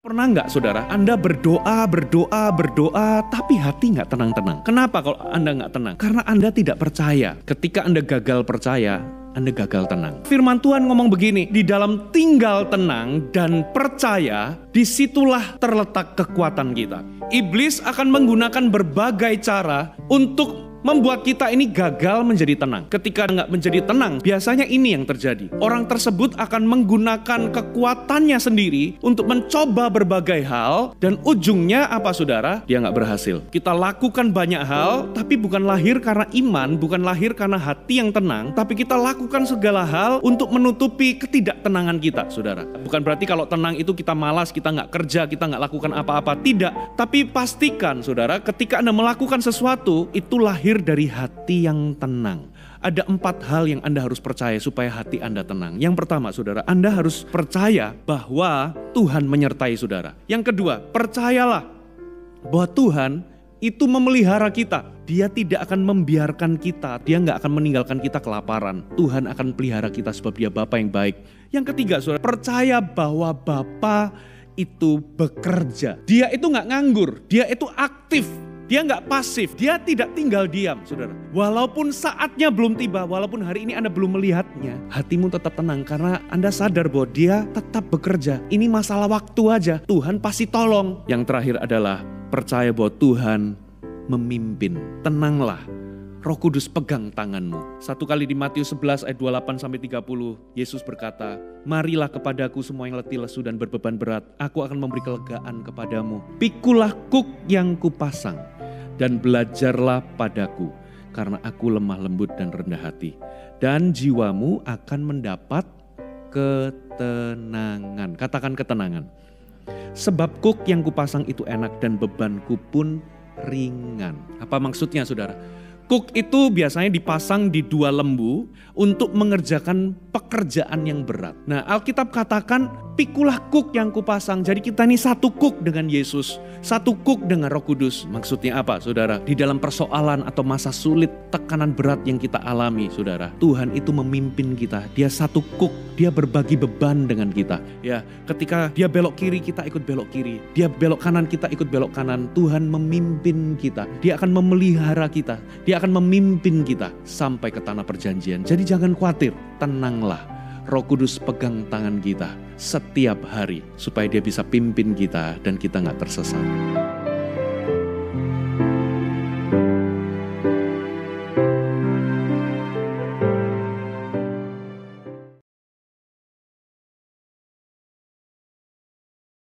Pernah nggak saudara, Anda berdoa, tapi hati nggak tenang-tenang? Kenapa kalau Anda nggak tenang? Karena Anda tidak percaya. Ketika Anda gagal percaya, Anda gagal tenang. Firman Tuhan ngomong begini, di dalam tinggal tenang dan percaya, disitulah terletak kekuatan kita. Iblis akan menggunakan berbagai cara untuk membuat kita ini gagal menjadi tenang. Ketika nggak menjadi tenang, biasanya ini yang terjadi. Orang tersebut akan menggunakan kekuatannya sendiri untuk mencoba berbagai hal, dan ujungnya apa saudara? Dia nggak berhasil. Kita lakukan banyak hal, tapi bukan lahir karena iman, bukan lahir karena hati yang tenang, tapi kita lakukan segala hal untuk menutupi ketidaktenangan kita, saudara. Bukan berarti kalau tenang itu kita malas, kita nggak kerja, kita nggak lakukan apa-apa. Tidak. Tapi pastikan, saudara, ketika Anda melakukan sesuatu, itu lahir dari hati yang tenang. Ada 4 hal yang Anda harus percaya supaya hati Anda tenang. Yang pertama, saudara, Anda harus percaya bahwa Tuhan menyertai saudara. Yang kedua, percayalah bahwa Tuhan itu memelihara kita. Dia tidak akan membiarkan kita, dia nggak akan meninggalkan kita kelaparan. Tuhan akan pelihara kita sebab dia Bapa yang baik. Yang ketiga, saudara, percaya bahwa Bapa itu bekerja. Dia itu nggak nganggur, dia itu aktif. Dia nggak pasif, dia tidak tinggal diam, saudara. Walaupun saatnya belum tiba, walaupun hari ini Anda belum melihatnya, hatimu tetap tenang karena Anda sadar bahwa dia tetap bekerja. Ini masalah waktu aja, Tuhan pasti tolong. Yang terakhir adalah percaya bahwa Tuhan memimpin. Tenanglah, Roh Kudus pegang tanganmu. Satu kali di Matius 11 ayat 28-30, Yesus berkata, "Marilah kepadaku semua yang letih lesu dan berbeban berat, aku akan memberi kelegaan kepadamu. Pikulah kuk yang kupasang dan belajarlah padaku, karena aku lemah lembut dan rendah hati. Dan jiwamu akan mendapat ketenangan." Katakan ketenangan. Sebab kuk yang kupasang itu enak dan bebanku pun ringan. Apa maksudnya, saudara? Kuk itu biasanya dipasang di 2 lembu untuk mengerjakan pekerjaan yang berat. Nah, Alkitab katakan, pikulah kuk yang kupasang. Jadi kita ini satu kuk dengan Yesus, satu kuk dengan Roh Kudus. Maksudnya apa, saudara? Di dalam persoalan atau masa sulit, tekanan berat yang kita alami, saudara, Tuhan itu memimpin kita. Dia satu kuk, dia berbagi beban dengan kita. Ya, ketika dia belok kiri, kita ikut belok kiri. Dia belok kanan, kita ikut belok kanan. Tuhan memimpin kita. Dia akan memelihara kita. Dia akan memimpin kita sampai ke tanah perjanjian. Jadi jangan khawatir, tenanglah. Roh Kudus pegang tangan kita setiap hari supaya dia bisa pimpin kita dan kita gak tersesat.